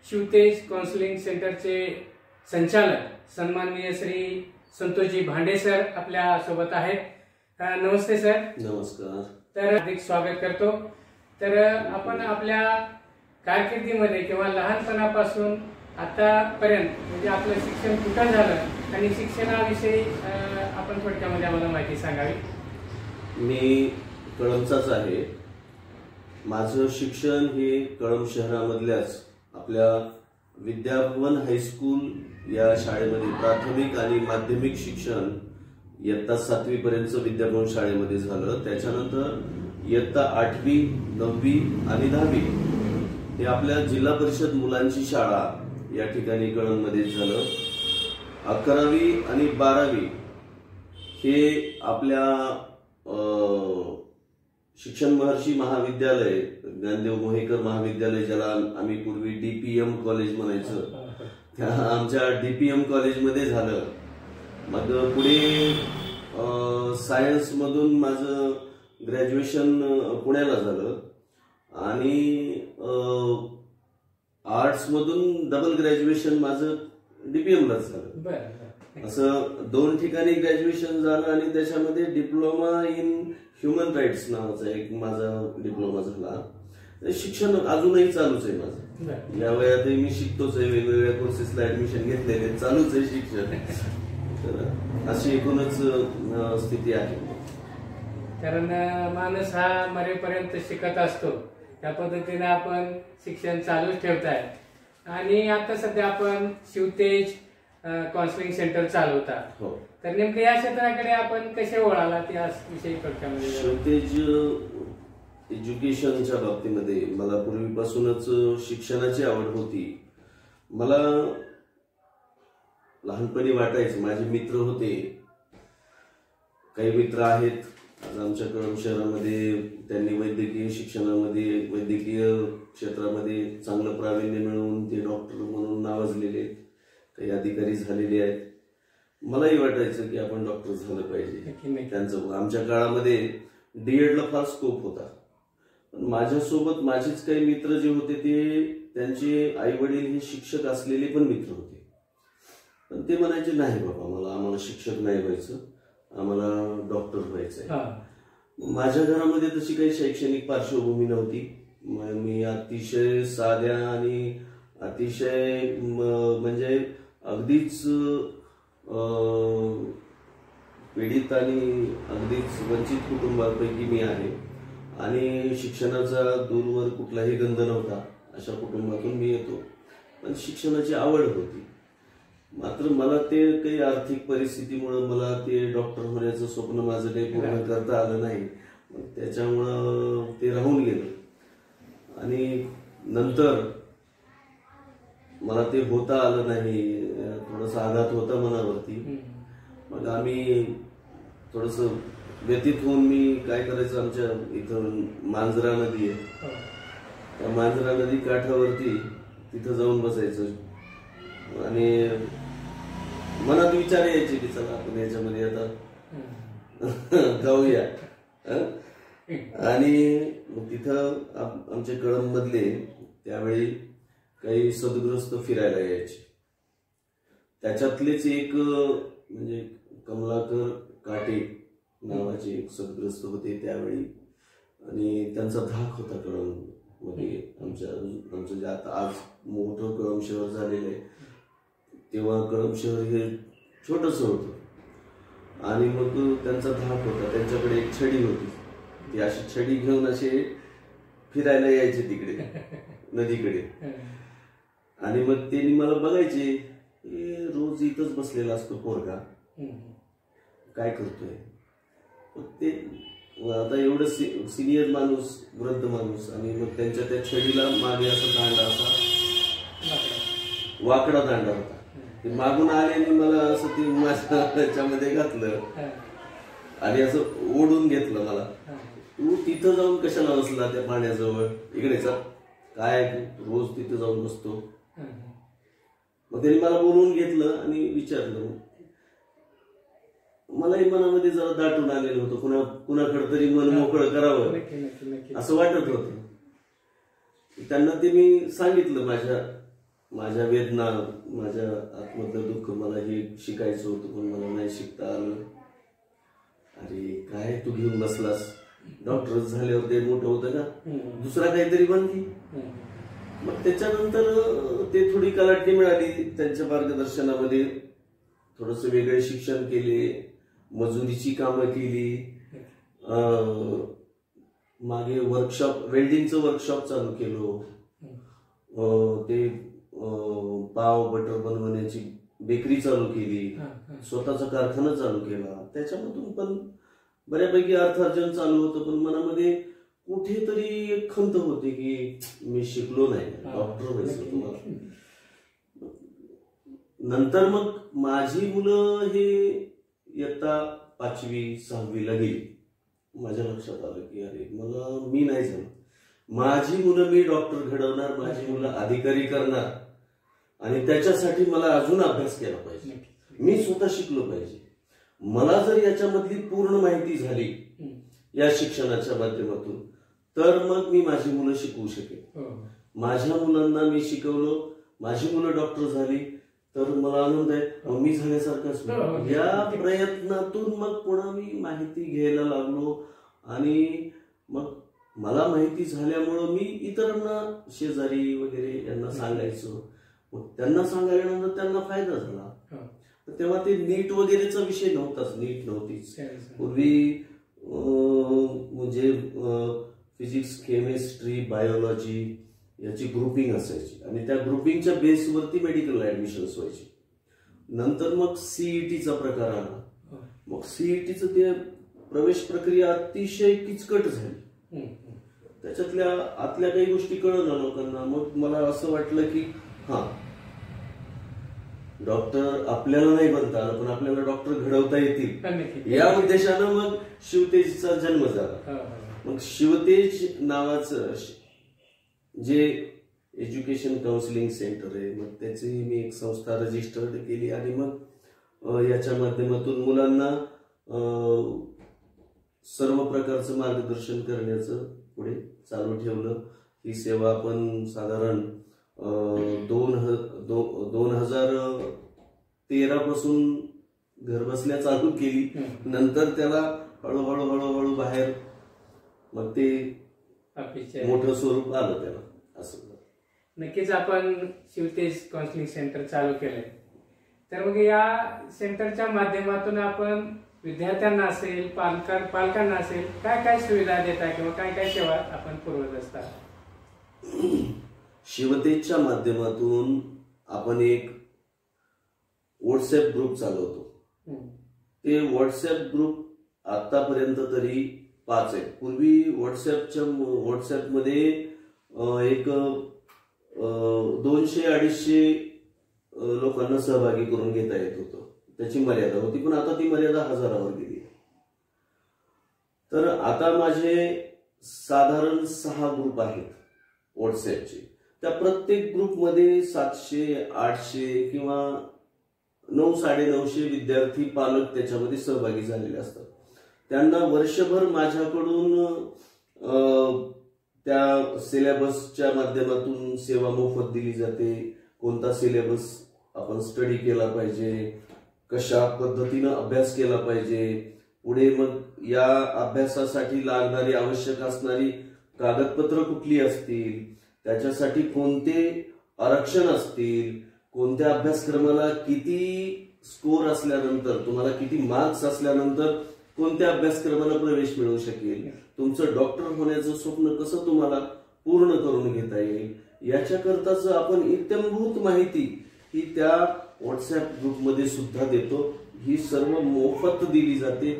Shivtej counselling सेंटरचे संचालक सन्माननीय श्री संतोषजी भांडे सर आपल्या सोबत आहेत. नमस्ते सर. नमस्कार. तर हार्दिक स्वागत करतो. तर आपण आपल्या कारकिर्दीमध्ये किंवा लहानपणापासून आतापर्यंत म्हणजे आपलं शिक्षण कुठं झालं आणि शिक्षणाविषयी आपण थोडक्यामध्ये आम्हाला माहिती सांगावी. मी कळंबचाच आहे. माझं शिक्षण हे कळंब शहरामधल्याच आपल्या विद्याभवन हायस्कूल या शाळेमध्ये प्राथमिक आणि माध्यमिक शिक्षण इयत्ता 7वी पर्यंत विद्याभवन शाळेमध्ये झालं. त्याच्यानंतर इयत्ता 8वी, 9वी आणि 10वी हे आपल्या जिल्हा परिषद मुलांची शाळा या ठिकाणी कळंबमध्येच झालं. 11वी आणि 12वी हे आपल्या शिक्षण महर्षी महाविद्यालय, ज्ञानदेव मोहेकर महाविद्यालय, ज्याला आम्ही पूर्वी DPM कॉलेज म्हणायचं, त्या आमच्या DPM कॉलेजमध्ये झालं. मग पुढे सायन्स मधून माझं ग्रॅज्युएशन पुण्याला झालं आणि आर्ट्स मधून डबल ग्रॅज्युएशन माझं DPMलाच झालं. असं 2 ठिकाणी ग्रॅज्युएशन झालं आणि त्याच्यामध्ये डिप्लोमा इन ह्युमन राईट्स नावाचा एक माझा डिप्लोमा झाला. शिक्षण अजूनही चालूच आहे माझं. या वयातही मी शिकतोच आहे. वेगवेगळ्या कोर्सेसला ऍडमिशन घेतलेले, चालूच आहे शिक्षण. तर अशी एकूणच स्थिती आहे. कारण माणूस हा मरेपर्यंत शिकत असतो, त्या पद्धतीने आपण शिक्षण चालूच ठेवताय. आणि आता सध्या आपण शिवतेज काउन्सिलिंग सेंटर चालवता. हो. तर नेमकं या क्षेत्राकडे आपण कसे वळाला त्याविषयी थोडक्यामध्ये. शिवतेज एज्युकेशनच्या बाबतीमध्ये मला पूर्वीपासूनच शिक्षणाची आवड होती. मला लहानपणी वाटायचं, माझे मित्र होते, काही मित्र आहेत आज आमच्या कळंब शहरामध्ये, त्यांनी वैद्यकीय शिक्षणामध्ये, वैद्यकीय क्षेत्रामध्ये चांगलं प्रावीण्य मिळवून ते डॉक्टर म्हणून नावाजलेले आहेत, काही अधिकारी झालेले आहेत. मलाही वाटायचं की आपण डॉक्टर झालं पाहिजे. त्यांचं आमच्या काळामध्ये DEDला फार स्कोप होता. पण माझ्यासोबत माझेच काही मित्र जे होते ते त्यांचे आई वडील हे शिक्षक असलेले पण मित्र होते. पण ते म्हणायचे नाही बाबा, आम्हाला शिक्षक नाही व्हायचं, आम्हाला डॉक्टर व्हायचंय. माझ्या घरामध्ये तशी काही शैक्षणिक पार्श्वभूमी नव्हती. मी अतिशय साध्या आणि अतिशय म्हणजे अगदीच पीडित आणि अगदीच वंचित कुटुंबापैकी मी आहे आणि शिक्षणाचा दूरवर कुठलाही गंध नव्हता. अशा कुटुंबातून मी येतो. पण शिक्षणाची आवड होती. मात्र मला ते काही आर्थिक परिस्थितीमुळे मला ते डॉक्टर होण्याचं स्वप्न माझं काही पूर्ण करता आलं नाही. त्याच्यामुळं ते राहून गेलं आणि नंतर मला ते होता आलं नाही. थोडासा आघात होता मनावरती. मग आम्ही थोडस व्यतीत होऊन मी काय करायचं, आमच्या इथं मांजरा नदी आहे, त्या मांजरा नदी काठावरती तिथं जाऊन बसायचं आणि मनात विचार यायचे की चला आपण याच्यामध्ये आता जाऊया. आणि तिथं आमचे कळंब मधले त्यावेळी काही सद्ग्रस्त फिरायला यायचे. त्याच्यातलेच एक म्हणजे कमलाकर काटे नावाचे एक सद्ग्रस्त होते त्यावेळी आणि त्यांचा धाक होता कळंब मध्ये. आमचं जे आता आज मोठं कळंब शहर झालेलं आहे, तेव्हा कळंब शहर हे छोटस होतं आणि मग त्यांचा धाक होता. त्यांच्याकडे एक छडी होती. ती अशी छडी घेऊन असे फिरायला यायचे तिकडे नदीकडे. आणि मग त्यांनी मला बघायचे, रोज इथंच बसलेला असतो पोरगा, काय करतोय. ते आता एवढं सिनियर माणूस, वृद्ध माणूस, आणि मग त्यांच्या त्या छडीला मागे असा दांडा, असा वाकडा दांडा होता. ते मागून आले आणि मला असं ते माझ्या त्याच्यामध्ये घातलं आणि असं ओढून घेतलं मला. तू तिथं जाऊन कशाला बसला त्या पाण्याजवळ, इकडेचा काय रोज तिथं जाऊन बसतो. मग त्यांनी मला बोलवून घेतलं आणि विचारलं. मलाही मनामध्ये जरा दाटून आलेलं होतं, कुणाकडे तरी मन मोकळं करावं असं वाटत होतं. त्यांना ते मी सांगितलं माझ्या माझ्या वेदना, माझ्या आतमधलं दुःख, मला हे शिकायचं होतं पण मला नाही शिकता आलं. अरे काय तू घेऊन बसलास, डॉक्टर झाल्यावर ते मोठं होतं का, दुसरा काहीतरी बन की. मग त्याच्यानंतर ते थोडी कलाटणी मिळाली त्यांच्या मार्गदर्शनामध्ये. थोडस वेगळे शिक्षण केले, मजुरीची कामं केली, मागे वर्कशॉप, वेल्डिंगचं वर्कशॉप चालू केलो, ते पाव बटर बनवण्याची बेकरी चालू केली, स्वतःचा कारखाना चालू केला. त्याच्यामधून पण बऱ्यापैकी अर्थार्जन चालू होतं. पण मनामध्ये कुठेतरी एक खंत होती की मी शिकलो नाही, डॉक्टर व्हायचं तुम्हाला. नंतर मग माझी मुलं हे इयत्ता 5वी 6वीला गेली. माझ्या लक्षात आलं की अरे मी नाही झालं, माझी मुलं मी डॉक्टर घडवणार, माझी मुलं अधिकारी करणार आणि त्याच्यासाठी मला अजून अभ्यास केला पाहिजे, मी स्वतः शिकलो पाहिजे. मला जर याच्यामधली पूर्ण माहिती झाली या शिक्षणाच्या माध्यमातून तर मग मी माझी मुलं शिकवू शकेन. माझ्या मुलांना मी शिकवलो, माझी मुलं डॉक्टर झाली तर मला आनंद आहे, मग मी झाल्यासारखाच. या प्रयत्नातून मग पुन्हा मी माहिती घ्यायला लागलो आणि मग मला माहिती झाल्यामुळं मी इतरांना, शेजारी वगैरे यांना सांगायचो. मग त्यांना सांगायल्यानंतर त्यांना फायदा झाला. तेव्हा ते नीट वगैरेचा विषय नव्हताच, नीट नव्हतीच. पूर्वी म्हणजे फिजिक्स, केमिस्ट्री, बायोलॉजी याची ग्रुपिंग असायची आणि त्या ग्रुपिंगच्या बेसवरती मेडिकल ऍडमिशन्स व्हायची. नंतर मग सीईटीचा प्रकार आला. मग सीईटीचं ते प्रवेश प्रक्रिया अतिशय किचकट झाली. त्याच्यातल्या आतल्या काही गोष्टी कळल्या लोकांना. मग मला असं वाटलं की डॉक्टर आपल्याला नाही बनता आलं पण आपल्याला डॉक्टर घडवता येतील, या उद्देशानं मग शिवतेजचा जन्म झाला. मग शिवतेज नावाचं जे एज्युकेशन काउन्सिलिंग सेंटर आहे, मग त्याची मी एक संस्था रजिस्टर्ड केली आणि मग याच्या माध्यमातून मुलांना सर्व प्रकारचं मार्गदर्शन करण्याचं पुढे चालू ठेवलं. ही सेवा आपण साधारण 2013 पासून घर बसल्या चालू केली. नंतर त्याला हळूहळू हळूहळू बाहेर मग ते मोठं स्वरूप आलं त्याला. असं नक्कीच आपण शिवतेज काउन्सिलिंग सेंटर चालू केलंय, तर मग या सेंटरच्या माध्यमातून आपण विद्यार्थ्यांना असेल, पालकांना असेल, काय काय सुविधा देता किंवा काय काय सेवा आपण पुरवत असता? शिवतेजच्या माध्यमातून आपण एक व्हॉट्सअप ग्रुप चालवतो. ते व्हॉट्सअप ग्रुप आतापर्यंत तरी 5 आहेत. पूर्वी व्हॉट्सअपमध्ये एक 200-250 लोकांना सहभागी करून घेता येत होतं, त्याची मर्यादा होती. पण आता ती मर्यादा 1000वर गेली. तर आता माझे साधारण 6 ग्रुप आहेत व्हॉट्सअपचे. त्या प्रत्येक ग्रुपमध्ये 700-800 किंवा 900-950 विद्यार्थी, पालक त्याच्यामध्ये सहभागी झालेले असतात. त्यांना वर्षभर माझ्याकडून त्या सिलेबसच्या माध्यमातून सेवा मोफत दिली जाते. कोणता सिलेबस आपण स्टडी केला पाहिजे, कशा पद्धतीनं अभ्यास केला पाहिजे, पुढे मग या अभ्यासासाठी लागणारी, आवश्यक असणारी कागदपत्र कुठली असतील, त्याच्यासाठी कोणते आरक्षण असतील, कोणत्या अभ्यासक्रमाला किती स्कोर असल्यानंतर, तुम्हाला किती मार्क्स असल्यानंतर कोणत्या अभ्यासक्रमाला प्रवेश मिळू शकेल, तुमचं डॉक्टर होण्याचं स्वप्न कसं तुम्हाला पूर्ण करून घेता येईल, याच्याकरताच आपण इत्यंभूत माहिती ही त्या व्हॉट्सअप ग्रुपमध्ये सुद्धा देतो. ही सर्व मोफत दिली जाते,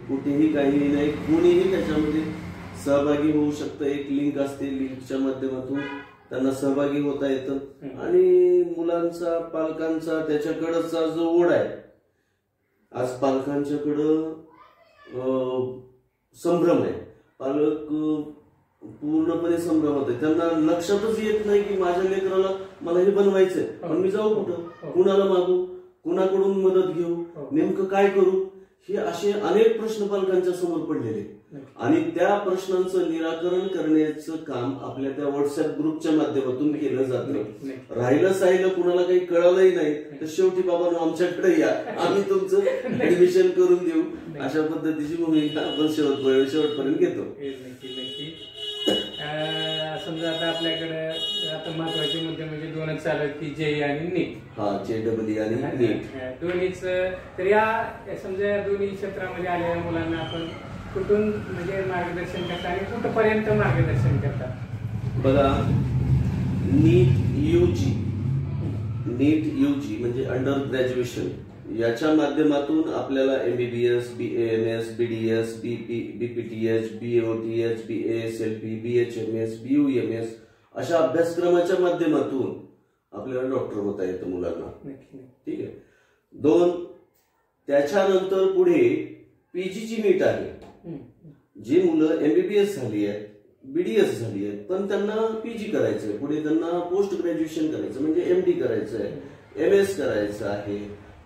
कुठेही काही नाही, कोणीही त्याच्यामध्ये सहभागी होऊ शकतं. एक लिंक असते, लिंकच्या माध्यमातून त्यांना सहभागी होता येतं. आणि मुलांचा, पालकांचा त्याच्याकडचा जो ओढ आहे, आज पालकांच्याकडं संभ्रम आहे. पालक पूर्णपणे संभ्रम होते. त्यांना लक्षातच येत नाही की माझ्या लेकराला मला हे बनवायचंय, पण मी जाऊ कुठं, कुणाला मागू, कुणाकडून मदत घेऊ, नेमकं काय करू, हे असे अनेक प्रश्न पालकांच्या समोर पडलेले आणि त्या प्रश्नांचं निराकरण करण्याचं काम आपल्या त्या व्हॉट्सअप ग्रुपच्या माध्यमातून केलं जातं. राहिलं साहिलं कुणाला काही कळलंही नाही तर शेवटी बाबा आमच्याकडे या, आम्ही तुमचं ऍडमिशन करून देऊ, अशा पद्धतीची भूमिका आपण शेवटपर्यंत घेतो. समजा आता आपल्याकडे आता महत्वाचे मुद्दे म्हणजे दोनच चालत की जेई आणि नीट. JEE आणि नीट दोन्हीच. तर या समजा दोन्ही क्षेत्रामध्ये आलेल्या मुलांना आपण कुठून म्हणजे मार्गदर्शन करता आणि कुठपर्यंत मार्गदर्शन करता? बघा, नीट UG म्हणजे अंडर ग्रॅज्युएशन, याच्या माध्यमातून आपल्याला MBBS, BAMS, BDS, BPTH, BOTH, BASLP, BHMS, BUMS अशा अभ्यासक्रमाच्या माध्यमातून आपल्याला डॉक्टर होता येतं मुलांना. ठीक आहे. 2, त्याच्यानंतर पुढे PGची नीट आहे. जी मुलं MBBS झाली आहेत, BDS झाली आहेत, पण त्यांना PG करायचंय, पुढे त्यांना पोस्ट ग्रॅज्युएशन करायचं म्हणजे MD करायचं आहे, MS करायचं आहे.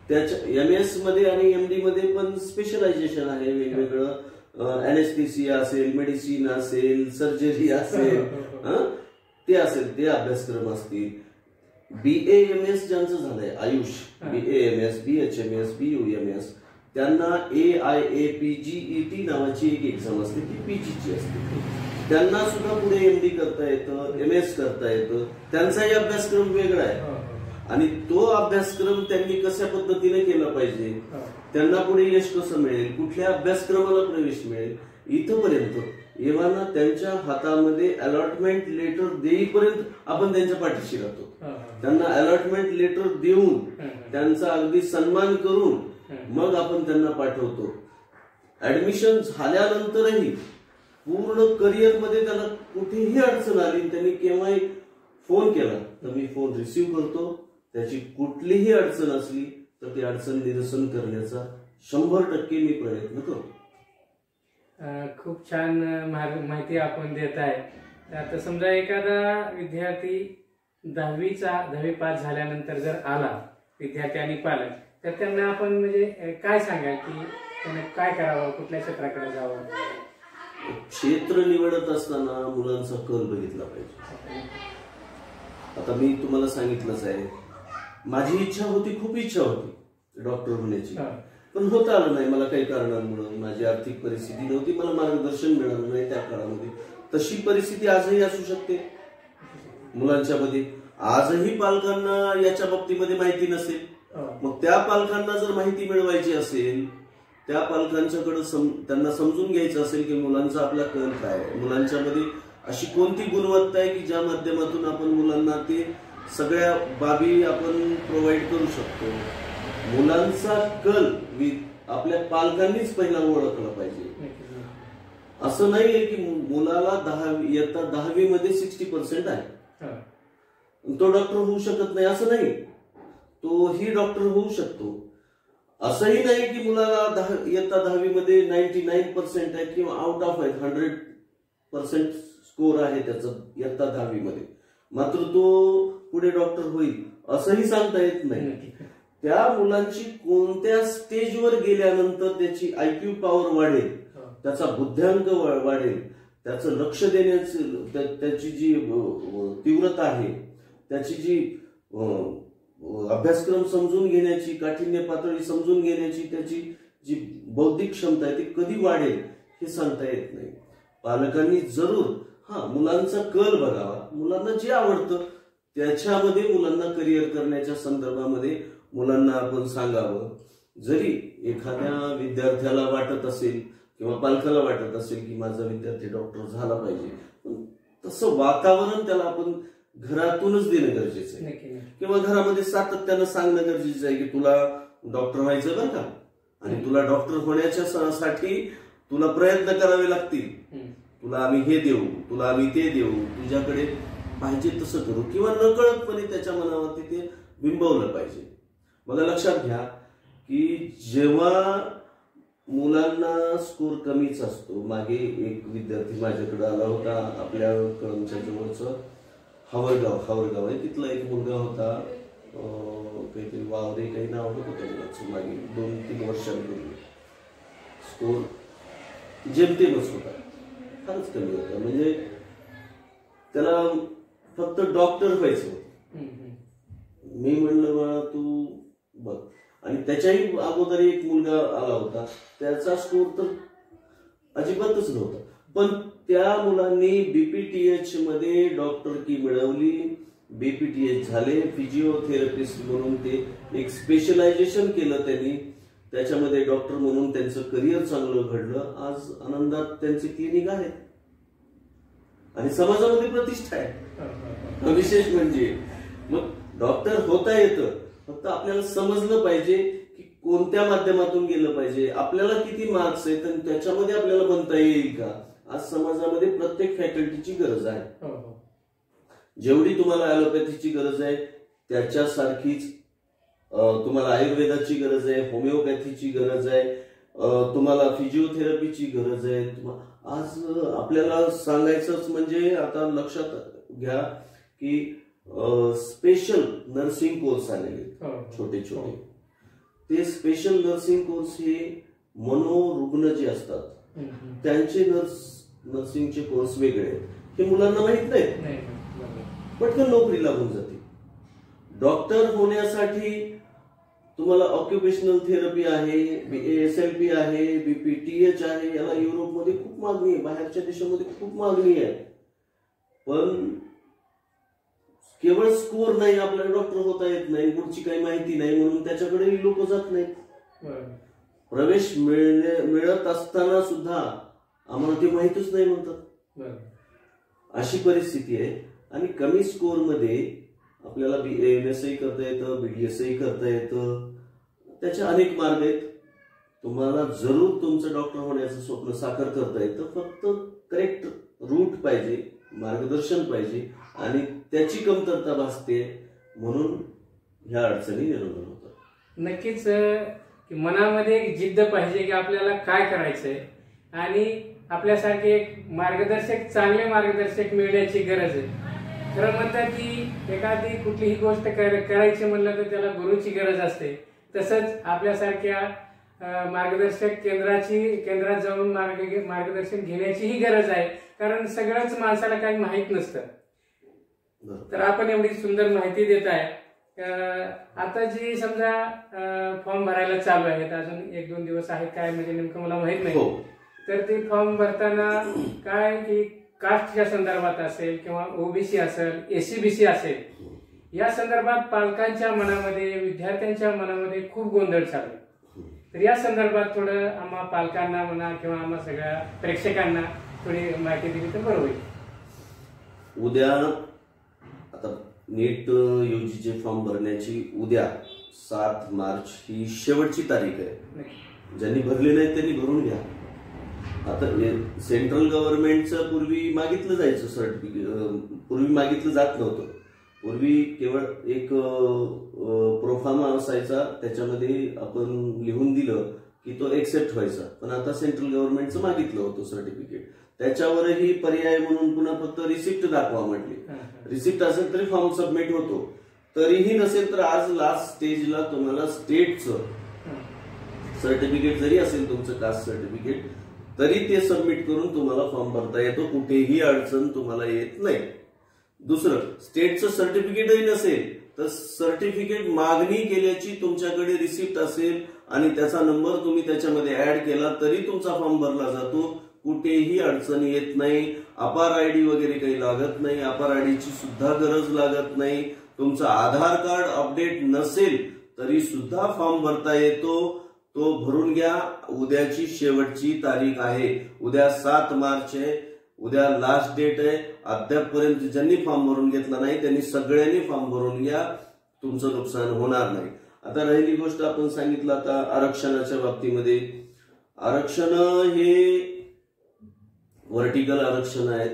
त्याच्या MS मध्ये आणि MD मध्ये पण स्पेशलायझेशन आहे वेगवेगळं. अॅनेस्थेसिया असेल, मेडिसिन असेल, सर्जरी असेल, ते असेल, ते अभ्यासक्रम असतील. BAMS ज्यांचं झालंय आयुष, BAMS, BHMS, BUMS, त्यांना AIAPGET नावाची एक एक्झाम असते, ती PGची असते. त्यांना सुद्धा पुढे MD करता येतं, MS करता येतं. त्यांचाही अभ्यासक्रम वेगळा आहे आणि तो अभ्यासक्रम त्यांनी कशा पद्धतीने केला पाहिजे, त्यांना पुढे यश कसं मिळेल, कुठल्या अभ्यासक्रमाला प्रवेश मिळेल, इथपर्यंत एव्हाना त्यांच्या हातामध्ये अलॉटमेंट लेटर देईपर्यंत आपण त्यांच्या पाठीशी राहतो. त्यांना अलॉटमेंट लेटर देऊन त्यांचा अगदी सन्मान करून मग आपण त्यांना पाठवतो. ऍडमिशन झाल्यानंतरही पूर्ण करिअरमध्ये त्याला कुठेही अडचण आली, त्यांनी केव्हाही फोन केला तर मी फोन रिसिव्ह करतो. त्याची कुठलीही अडचण असली तर ती अडचण निरसन करण्याचा 100% मी प्रयत्न करतो. खूप छान माहिती आपण देत आहे. आता समजा एखादा विद्यार्थी 10वी पास झाल्यानंतर जर आला विद्यार्थी आणि पालक, तर त्यांना आपण म्हणजे काय सांगाल की त्यांना काय करावं, कुठल्या क्षेत्राकडे जावं? क्षेत्र निवडत असताना मुलांचा कल बघितला पाहिजे. आता मी तुम्हाला सांगितलंच आहे, माझी इच्छा होती, खूप इच्छा होती डॉक्टर होण्याची, पण होता आलं नाही मला काही कारणांमुळे. माझी आर्थिक परिस्थिती नव्हती, मला मार्गदर्शन मिळालं नाही त्या काळामध्ये. तशी परिस्थिती आजही असू शकते मुलांच्या मध्ये. आजही पालकांना याच्या बाबतीमध्ये माहिती नसेल. मग त्या पालकांना जर माहिती मिळवायची असेल, त्या पालकांच्याकडे त्यांना समजून घ्यायचं असेल की मुलांचा आपला कल काय आहे, मुलांच्या मध्ये अशी कोणती गुणवत्ता आहे की ज्या माध्यमातून आपण मुलांना ते सगळ्या बाबी आपण प्रोव्हाइड करू शकतो. मुलांचा कल आपल्या पालकांनीच पहिला ओळखला पाहिजे. असं नाहीये की मुलाला इयत्ता 10वी मध्ये 60% आहे, तो डॉक्टर होऊ शकत नाही असं नाही. तोही डॉक्टर होऊ शकतो. असंही नाही की मुलाला इयत्ता 10वी मध्ये 99% आहे किंवा आउट ऑफ आहे, 100% स्कोर आहे त्याचा इयत्ता 10वी मध्ये, मात्र तो पुढे डॉक्टर होईल असंही सांगता येत नाही. त्या मुलांची कोणत्या स्टेजवर गेल्यानंतर त्याची IQ पॉवर वाढेल, त्याचा बुद्ध्यांक वाढेल, त्याचं लक्ष देण्याची त्याची जी तीव्रता आहे, त्याची जी अभ्यासक्रम समजून घेण्याची, काठिण्य पातळी समजून घेण्याची त्याची जी बौद्धिक क्षमता आहे ती कधी वाढेल हे सांगता येत नाही. पालकांनी जरूर मुलांचा कल बघावा, मुलांना जे आवडतं त्याच्यामध्ये मुलांना करिअर करण्याच्या संदर्भामध्ये मुलांना आपण सांगावं. जरी एखाद्या विद्यार्थ्याला वाटत असेल किंवा पालकाला वाटत असेल की माझा विद्यार्थी डॉक्टर झाला पाहिजे, पण तसं वातावरण त्याला आपण घरातूनच देणं गरजेचं आहे किंवा घरामध्ये सातत्यानं सांगणं गरजेचं आहे की तुला डॉक्टर व्हायचं बरं का, आणि तुला डॉक्टर होण्याच्या साठी तुला प्रयत्न करावे लागतील, तुला आम्ही हे देऊ, तुला आम्ही ते देऊ, तुझ्याकडे पाहिजे तसं करू, किंवा नकळतपणे त्याच्या मनावरती ते बिंबवलं पाहिजे. बघा, लक्षात घ्या की जेव्हा मुलांना स्कोर कमीच असतो. मागे एक विद्यार्थी माझ्याकडे आला होता, आपल्या कळमच्या जवळचं हावरगाव आहे, तिथला एक मुलगा होता, काहीतरी वावरे काही नाव होतं त्या मुलाचं, मागे 2-3 वर्षांपूर्वी. स्कोर जेमतेमच होता, फारच कमी होता. म्हणजे त्याला फक्त डॉक्टर व्हायचं होतं. मी म्हणलं बाळा तू बघ. आणि त्याच्याही अगोदर एक मुलगा आला होता, त्याचा स्कोर तर अजिबातच नव्हता. पण त्या मुलांनी बीपीटीएच मध्ये डॉक्टरकी मिळवली, बीपीटीएच झाले, फिजिओथेरपिस्ट म्हणून ते एक स्पेशलायझेशन केलं त्यांनी, त्याच्यामध्ये डॉक्टर म्हणून त्यांचं करिअर चांगलं घडलं. आज आनंदात त्यांचे क्लिनिक आहेत आणि समाजामध्ये प्रतिष्ठा आहे. विशेष म्हणजे मग डॉक्टर होता येतं, फक्त आपल्याला समजलं पाहिजे की कोणत्या माध्यमातून गेलं पाहिजे, आपल्याला किती मार्क्स आहेत आणि त्याच्यामध्ये आपल्याला बनता येईल का. आज समाजामध्ये प्रत्येक फॅकल्टीची गरज आहे. जेवढी तुम्हाला ॲलोपॅथीची गरज आहे त्याच्यासारखीच तुम्हाला आयुर्वेदाची गरज आहे, होमिओपॅथीची गरज आहे, तुम्हाला फिजिओथेरपीची गरज आहे. आज आपल्याला सांगायचंच म्हणजे आता लक्षात घ्या की स्पेशल नर्सिंग कोर्स आलेले छोटे छोटे. ते स्पेशल नर्सिंग कोर्स हे मनोरुग्ण जे असतात त्यांचे नर्सिंगचे कोर्स वेगळे आहेत. हे मुलांना माहित नाही, पटकन नोकरी लागून जाते. डॉक्टर होण्यासाठी तुम्हाला ऑक्युपेशनल थेरपी आहे, ASLP आहे, BPTH आहे. याला युरोपमध्ये खूप मागणी आहे, बाहेरच्या देशामध्ये खूप मागणी आहे. पण केवळ स्कोर नाही, आपल्याला डॉक्टर होता येत नाही, पुढची काही माहिती नाही म्हणून त्याच्याकडे लोक जात नाहीत. प्रवेश मिळत असताना सुद्धा आम्हाला ते माहितच नाही म्हणतात. अशी परिस्थिती आहे. आणि कमी स्कोर मध्ये आपल्याला MSI करता येतं, BDSI करता येतं. त्याचे अनेक मार्ग आहेत. तुम्हाला जरूर तुमचं डॉक्टर होण्याचं स्वप्न साकार करता येतं, फक्त करेक्ट रूट पाहिजे, मार्गदर्शन पाहिजे. आणि त्याची कमतरता भासते म्हणून ह्या अडचणी निर्माण होतात. नक्कीच मनामध्ये एक जिद्द पाहिजे की आपल्याला काय करायचंय आणि आपल्यासारखे एक मार्गदर्शक, चांगले मार्गदर्शक मिळण्याची गरज आहे. खरं म्हणतात की एखादी कुठलीही गोष्ट करायची म्हणलं तर त्याला गुरुची गरज असते. तसंच आपल्यासारख्या मार्गदर्शक केंद्रात जाऊन मार्गदर्शन घेण्याचीही गरज आहे. कारण सगळंच माणसाला काही माहीत नसतं. तर आपण एवढी सुंदर माहिती देत आहे. आता जी समजा फॉर्म भरायला चालू आहेत, अजून 1-2 दिवस आहेत काय म्हणजे नेमकं मला माहित नाही. तर ते फॉर्म भरताना काय की कास्टच्या संदर्भात असेल किंवा OBC असेल, SCBC असेल, या संदर्भात पालकांच्या मनामध्ये, विद्यार्थ्यांच्या मनामध्ये खूप गोंधळ चालू आहे. तर या संदर्भात थोडं आम्हा पालकांना म्हणा किंवा आम्हा सगळ्या प्रेक्षकांना थोडी माहिती दिली तर बरं होईल. उद्या आता नीट UGचे फॉर्म भरण्याची उद्या 7 मार्च ही शेवटची तारीख आहे. ज्यांनी भरले नाही त्यांनी भरून घ्या. आता सेंट्रल गव्हर्नमेंटचं पूर्वी मागितलं जायचं सर्टिफिकेट, पूर्वी मागितलं जात नव्हतं. पूर्वी केवळ एक प्रोफार्मा असायचा, त्याच्यामध्ये आपण लिहून दिलं की तो एक्सेप्ट व्हायचा. पण आता सेंट्रल गव्हर्नमेंटचं मागितलं होतं सर्टिफिकेट, त्याच्यावरही पर्याय म्हणून पुन्हा फक्त रिसिप्ट दाखवा म्हटली. रिसिप्ट असेल तरी फॉर्म सबमिट होतो, तरीही नसेल तर आज लास्ट स्टेजला तुम्हाला स्टेटचं सर्टिफिकेट जरी असेल तुमचं कास्ट सर्टिफिकेट, तरी ते सबमिट करून तुम्हाला फॉर्म भरता येतो. कुठेही अडचण तुम्हाला येत नाही. दुसरं, स्टेटचं सर्टिफिकेटही नसेल तर सर्टिफिकेट मागणी केल्याची तुमच्याकडे रिसिप्ट असेल आणि त्याचा नंबर तुम्ही त्याच्यामध्ये ऍड केला तरी तुमचा फॉर्म भरला जातो. कुठेही अडचण येत नाही. अपार ID वगैरे काही लागत नाही, अपार IDची सुद्धा गरज लागत नाही. तुमचं आधार कार्ड अपडेट नसेल तरी सुद्धा फॉर्म भरता येतो. तो भरून घ्या. उद्याची शेवटची तारीख आहे. उद्या 7 मार्च आहे. उद्या लास्ट डेट आहे. अद्यापपर्यंत ज्यांनी फॉर्म भरून घेतला नाही त्यांनी सगळ्यांनी फॉर्म भरून घ्या. तुमचं नुकसान होणार नाही. आता राहिली गोष्ट आपण सांगितलं आता आरक्षणाच्या बाबतीमध्ये. आरक्षण हे व्हर्टिकल आरक्षण आहेत,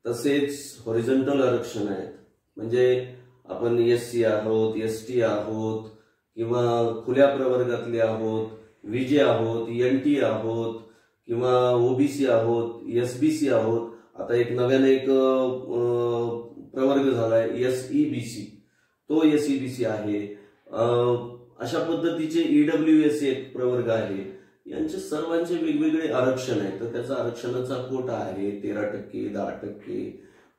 तसेच हॉरिझॉन्टल आरक्षण आहेत. म्हणजे आपण SC आहोत, ST आहोत किंवा खुल्या प्रवर्गातले आहोत, VJ आहोत, NT आहोत किंवा OBC आहोत, SBC आहोत. आता एक नव्याने एक प्रवर्ग झालाय SEBC, तो SEBC आहे. अशा पद्धतीचे EWS एक प्रवर्ग आहे. यांचे सर्वांचे वेगवेगळे आरक्षण आहे. तर त्याचा आरक्षणाचा कोटा आहे 13%, 10%,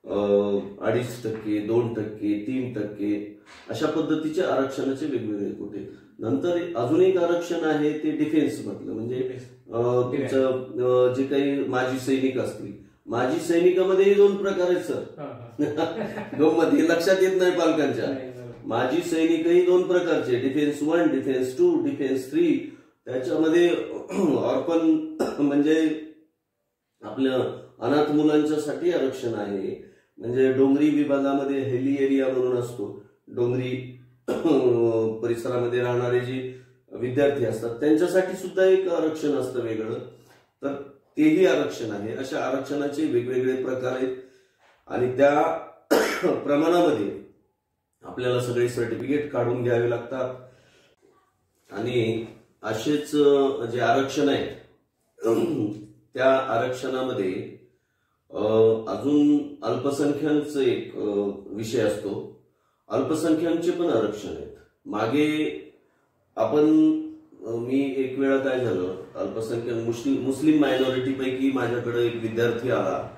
2.5%, 2%, 3%, अशा पद्धतीचे आरक्षणाचे वेगवेगळे कोटे. नंतर अजून एक आरक्षण आहे ते डिफेन्स मधलं, म्हणजे तुमचं जे काही माजी सैनिक असतील, माजी सैनिकामध्येही 2 प्रकार आहेत सर. गंमत हे लक्षात येत नाही पालकांच्या. माजी सैनिकही 2 प्रकारचे, डिफेन्स 1, डिफेन्स 2, डिफेन्स 3. त्याच्यामध्ये ऑर्फन म्हणजे आपल्या अनाथ मुलांच्यासाठी आरक्षण आहे. म्हणजे डोंगरी विभागामध्ये हेली एरिया म्हणून असतो, डोंगरी परिसरामध्ये राहणारे जे विद्यार्थी असतात त्यांच्यासाठी सुद्धा एक आरक्षण असतं वेगळं, तर तेही आरक्षण आहे. अशा आरक्षणाचे वेगवेगळे प्रकार आहेत आणि त्या प्रमाणामध्ये आपल्याला सगळे सर्टिफिकेट काढून घ्यावे लागतात. आणि असेच जे आरक्षण आहे त्या आरक्षणामध्ये अजून अल्पसंख्याकचा एक विषय असतो. अल्पसंख्याकचे पण आरक्षण आहेत. मागे आपण मी एक वेळा काय झालं, अल्पसंख्याक मुस्लिम मायनॉरिटी पैकी माझ्याकडे एक विद्यार्थी आला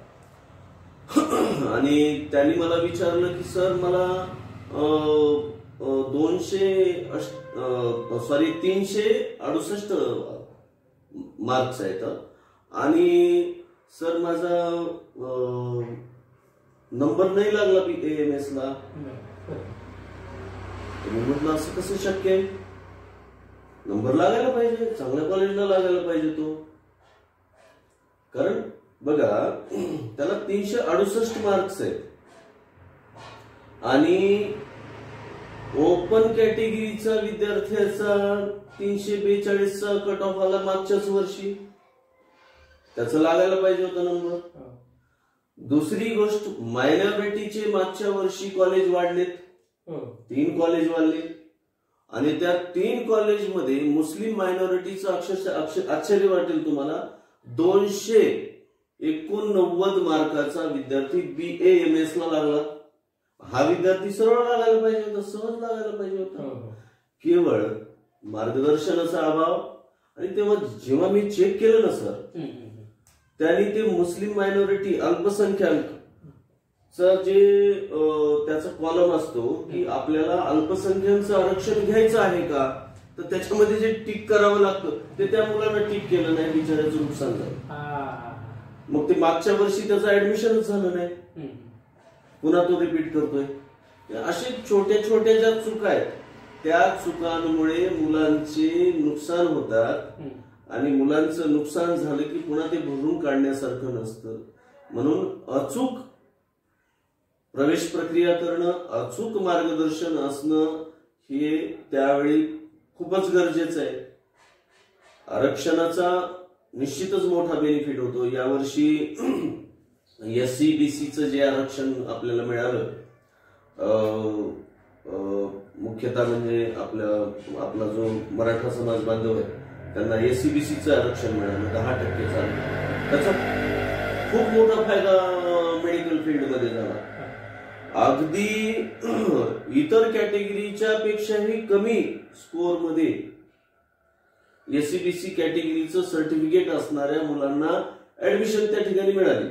आणि त्यांनी मला विचारलं की सर मला 368 मार्क्स आहेत आणि सर माझा नंबर नाही लागला AMS ला. मी म्हटलं असं कसं शक्य आहे, नंबर लागायला पाहिजे, चांगल्या कॉलेजला लागायला पाहिजे तो. कारण बघा त्याला 368 मार्क्स आहेत आणि ओपन कॅटेगरीचा विद्यार्थ्याचा 342चा कट ऑफ आला मागच्याच वर्षी, त्याचं लागायला पाहिजे होता नंबर. दुसरी गोष्ट, मायनॉरिटीचे मागच्या वर्षी कॉलेज वाढलेत, 3 कॉलेज वाढले आणि त्या 3 कॉलेजमध्ये मुस्लिम मायनॉरिटीचं अक्षरशः आश्चर्य वाटेल तुम्हाला, 289 मार्काचा विद्यार्थी BAMS ला लागला. हा विद्यार्थी सरळ लागायला पाहिजे होता, सहज लागायला पाहिजे होता. केवळ मार्गदर्शनाचा अभाव. आणि तेव्हा जेव्हा मी चेक केलं ना सर, त्यांनी ते मुस्लिम मायनॉरिटी अल्पसंख्याकचा जे त्याचा कॉलम असतो की आपल्याला अल्पसंख्याकचं आरक्षण घ्यायचं आहे का, तर त्याच्यामध्ये जे टिक करावं लागतं ते त्या मुलांना टिक केलं नाही, बिचाराचं नुकसान झालं. मग ते मागच्या वर्षी त्याचं ऍडमिशनच झालं नाही, पुन्हा तो रिपीट करतोय. असे छोट्या छोट्या ज्या चुका आहेत त्या चुकांमुळे मुलांचे नुकसान होतात आणि मुलांचं नुकसान झालं की पुन्हा ते भरून काढण्यासारखं नसतं. म्हणून अचूक प्रवेश प्रक्रिया करणं, अचूक मार्गदर्शन असणं हे त्यावेळी खूपच गरजेचं आहे. आरक्षणाचा निश्चितच मोठा बेनिफिट होतो. यावर्षी SC-BCचं जे आरक्षण आपल्याला मिळालं, मुख्यतः म्हणजे आपला जो मराठा समाज बांधव आहे त्यांना SC-BCचं आरक्षण मिळालं 10%चा. त्याचा खूप मोठा फायदा मेडिकल फील्डमध्ये झाला. अगदी इतर कॅटेगरीच्या पेक्षाही कमी स्कोअरमध्ये SC-BC कॅटेगरीचं सर्टिफिकेट असणाऱ्या मुलांना ऍडमिशन त्या ठिकाणी मिळाली.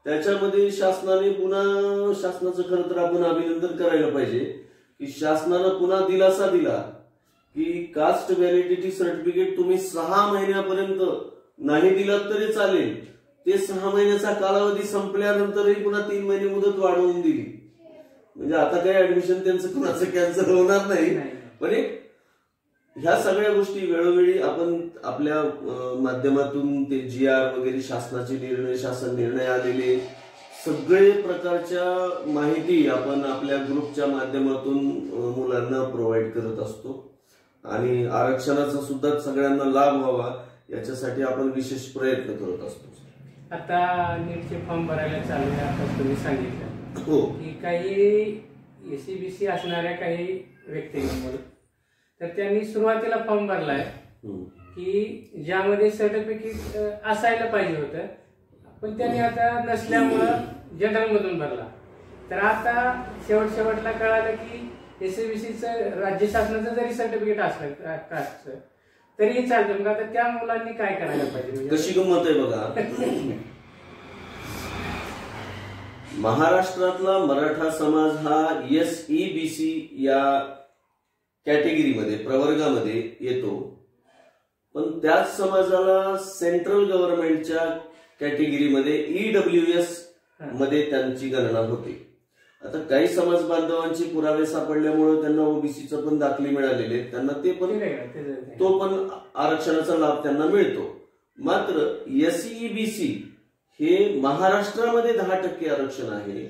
त्याच्यामध्ये शासनाचं खरं तर आपण अभिनंदन करायला पाहिजे की शासनानं पुन्हा दिलासा दिला की कास्ट व्हॅलिडिटी सर्टिफिकेट तुम्ही 6 महिन्यापर्यंत नाही दिलात तरी चालेल. ते 6 महिन्याचा कालावधी संपल्यानंतरही पुन्हा 3 महिने मुदत वाढवून दिली. म्हणजे आता काही ऍडमिशन त्यांचं कुणाचं कॅन्सल होणार नाही. पण ह्या सगळ्या गोष्टी वेळोवेळी आपण आपल्या माध्यमातून ते GR वगैरे शासनाचे निर्णय, शासन निर्णय आलेले सगळे प्रकारच्या माहिती आपण आपल्या ग्रुपच्या माध्यमातून मुलांना प्रोव्हाइड करत असतो आणि आरक्षणाचा सुद्धा सगळ्यांना लाभ व्हावा याच्यासाठी आपण विशेष प्रयत्न करत असतो. आता नीटचे फॉर्म भरायला चालू आहे, आता तुम्ही सांगितलं हो की काही SC-BC असणाऱ्या काही व्यक्तींमुळे तर त्यांनी सुरुवातीला फॉर्म भरलाय की ज्यामध्ये सर्टिफिकेट असायला पाहिजे होतं, पण त्यांनी आता नसल्यामुळं जनरल मधून भरला. तर आता शेवटला कळालं की SC-BCचं राज्य शासनाचं जरी सर्टिफिकेट असलं कास्टचं तरीही चालतं. मग आता त्या मुलांनी काय करायला पाहिजे म्हणजे? कशी गंमत आहे बघा. महाराष्ट्रातला मराठा समाज हा SEBC या कॅटेगरीमध्ये प्रवर्गामध्ये येतो, पण त्याच समाजाला सेंट्रल गव्हर्नमेंटच्या कॅटेगरीमध्ये EWS मध्ये त्यांची गणना होते. आता काही समाज बांधवांचे पुरावे सापडल्यामुळे त्यांना ओबीसीचा पण दाखले मिळालेले, त्यांना ते पण तो पण आरक्षणाचा लाभ त्यांना मिळतो. मात्र SEBC हे महाराष्ट्रामध्ये 10% आरक्षण आहे.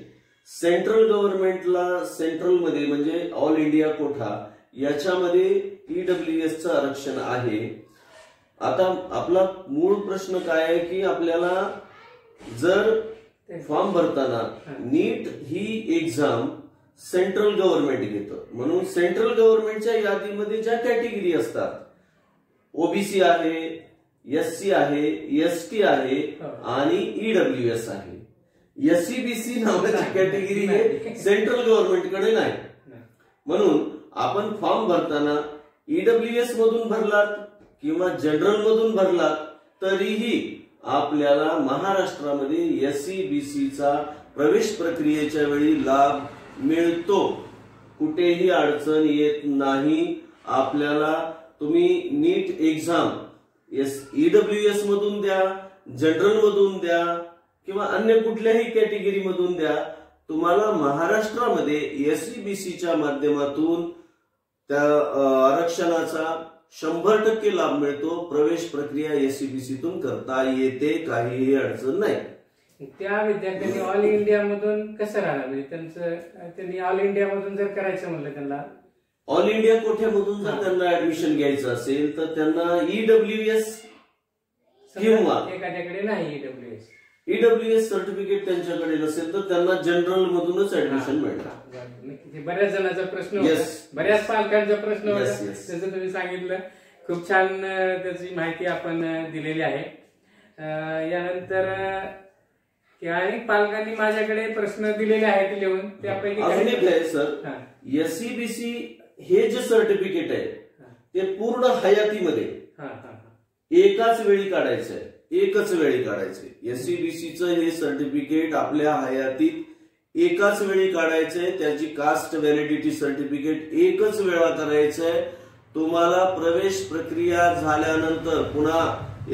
सेंट्रल गव्हर्नमेंटला सेंट्रलमध्ये म्हणजे ऑल इंडिया कोठा याच्यामध्ये EWSचं आरक्षण आहे. आता आपला मूळ प्रश्न काय आहे की आपल्याला जर फॉर्म भरताना नीट ही एक्झाम सेंट्रल गव्हर्नमेंट घेतं, म्हणून सेंट्रल गव्हर्नमेंटच्या यादीमध्ये ज्या कॅटेगरी असतात, ओबीसी आहे, SC आहे, ST आहे आणि EWS आहे. SEBC नावाची कॅटेगरी हे सेंट्रल गव्हर्नमेंटकडे नाही. म्हणून आपण फॉर्म भरताना EWS मधून भरलात किंवा जनरल मधून भरलात तरीही आपल्याला महाराष्ट्रामध्ये SEBCचा प्रवेश प्रक्रियेच्या वेळी लाभ मिळतो. कुठेही अडचण येत नाही आपल्याला. तुम्ही नीट एक्झाम EWS मधून द्या, जनरल मधून द्या किंवा अन्य कुठल्याही कॅटेगरी मधून द्या, तुम्हाला महाराष्ट्रामध्ये SEBCच्या माध्यमातून त्या आरक्षणाचा 100% लाभ मिळतो. प्रवेश प्रक्रिया SEBCतून करता येते, काहीही अडचण नाही. त्या विद्यार्थ्यांनी ऑल इंडिया मधून कसं राहणार म्हणजे त्यांनी ऑल इंडिया मधून जर करायचं म्हणलं, त्यांना ऑल इंडिया कोठ्यामधून जर त्यांना ऍडमिशन घ्यायचं असेल तर त्यांना EWS किंवा एखाद्याकडे नाही EWS सर्टिफिकेट त्यांच्याकडे नसेल तर त्यांना जनरल मधूनच ऍडमिशन मिळणार. बऱ्याच जणांचा प्रश्न होता, बऱ्याच पालकांचा प्रश्न होता, त्याचं तुम्ही सांगितलं. खूप छान त्याची माहिती आपण दिलेली आहे. यानंतर अनेक पालकांनी माझ्याकडे प्रश्न दिलेले आहेत लिहून, त्यापैकी अजून एक आहे सर, SEBC हे जे सर्टिफिकेट आहे ते पूर्ण हयातीमध्ये एकाच वेळी काढायचं आहे, एकच वेळी काढायचंय. SEBCचं हे सर्टिफिकेट आपल्या हयातीत एकाच वेळी काढायचंय. त्याची कास्ट व्हॅलिडिटी सर्टिफिकेट एकच वेळा करायचंय. तुम्हाला प्रवेश प्रक्रिया झाल्यानंतर पुन्हा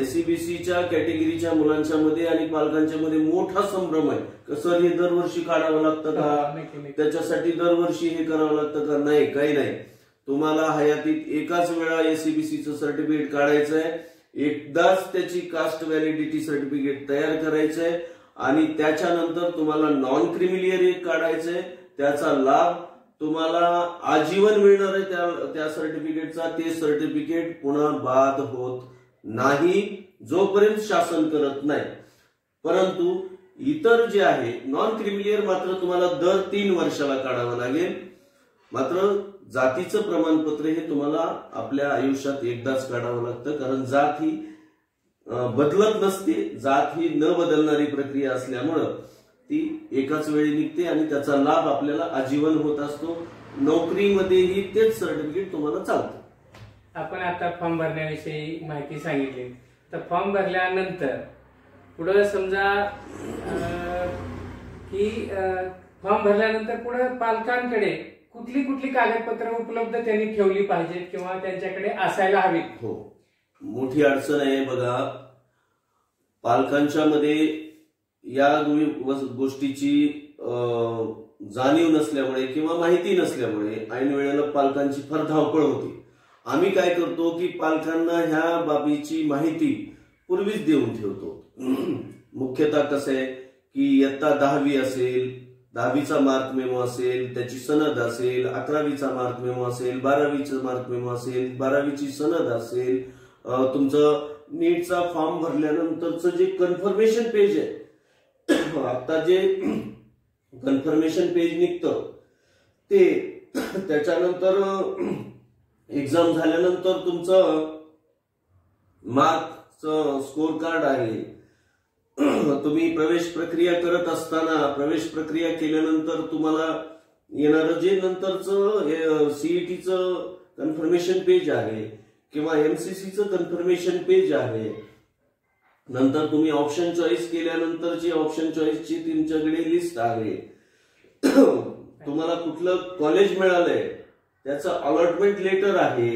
SEBCच्या कॅटेगरीच्या मुलांच्या मध्ये आणि पालकांच्या मध्ये मोठा संभ्रम आहे. सर हे दरवर्षी काढावं लागतं का, त्याच्यासाठी दरवर्षी हे करावं लागतं का? नाही, काही नाही. तुम्हाला हयातीत एकाच वेळा SEBCचं सर्टिफिकेट काढायचंय. एकदाच त्याची कास्ट व्हॅलिडिटी सर्टिफिकेट तयार करायचंय आणि त्याच्यानंतर तुम्हाला नॉन क्रिमिलियर एक काढायचंय. त्याचा लाभ तुम्हाला आजीवन मिळणार आहे त्या सर्टिफिकेटचा. ते सर्टिफिकेट पुन्हा बाद होत नाही जोपर्यंत शासन करत नाही. परंतु इतर जे आहे नॉन क्रिमिलियर मात्र तुम्हाला दर 3 वर्षाला काढावं लागेल. मात्र जातीचं प्रमाणपत्र हे तुम्हाला आपल्या आयुष्यात एकदाच काढावं लागतं, कारण जात ही बदलत नसते. जात ही न बदलणारी प्रक्रिया असल्यामुळं ती एकाच वेळी निघते आणि त्याचा लाभ आपल्याला आजीवन होत असतो. नोकरीमध्येही तेच सर्टिफिकेट तुम्हाला चालतं. आपण आता फॉर्म भरण्याविषयी माहिती सांगितली, तर फॉर्म भरल्यानंतर पुढे समजा की फॉर्म भरल्यानंतर पुढे पालकांकडे कुठली कुठली कागदपत्र उपलब्ध त्यांनी ठेवली पाहिजेत किंवा त्यांच्याकडे असायला हवीत? हो, मोठी अडचण आहे बघा. पालकांच्या मध्ये या गोष्टीची जाणीव नसल्यामुळे किंवा माहिती नसल्यामुळे ऐन वेळेला पालकांची फार धावपळ होती. आम्ही काय करतो की पालकांना ह्या बाबीची माहिती पूर्वीच देऊन ठेवतो. मुख्यतः कसं आहे की इयत्ता 10वी असेल, 10वीचा मार्क मेमो असेल, त्याची सनद असेल, 11वीचा मार्क मेमो असेल, 12वीचा मार्क मेमो असेल, 12वीची सनद असेल, तुमचं नीटचा फॉर्म भरल्यानंतरचं जे कन्फर्मेशन पेज आहे, आता जे कन्फर्मेशन पेज निघतं ते, त्याच्यानंतर एक्झाम झाल्यानंतर तुमचं मार्कचं स्कोर कार्ड आहे. तुम्ही प्रवेश प्रक्रिया करत असताना प्रवेश प्रक्रिया केल्यानंतर तुम्हाला येणारं जे नंतरचं CETचं कन्फर्मेशन पेज आहे किंवा MCCचं कन्फर्मेशन पेज आहे. नंतर तुम्ही ऑप्शन चॉईस केल्यानंतरची ऑप्शन चॉईसची तुमच्याकडे लिस्ट आहे. तुम्हाला कुठलं कॉलेज मिळालंय त्याचं अलॉटमेंट लेटर आहे.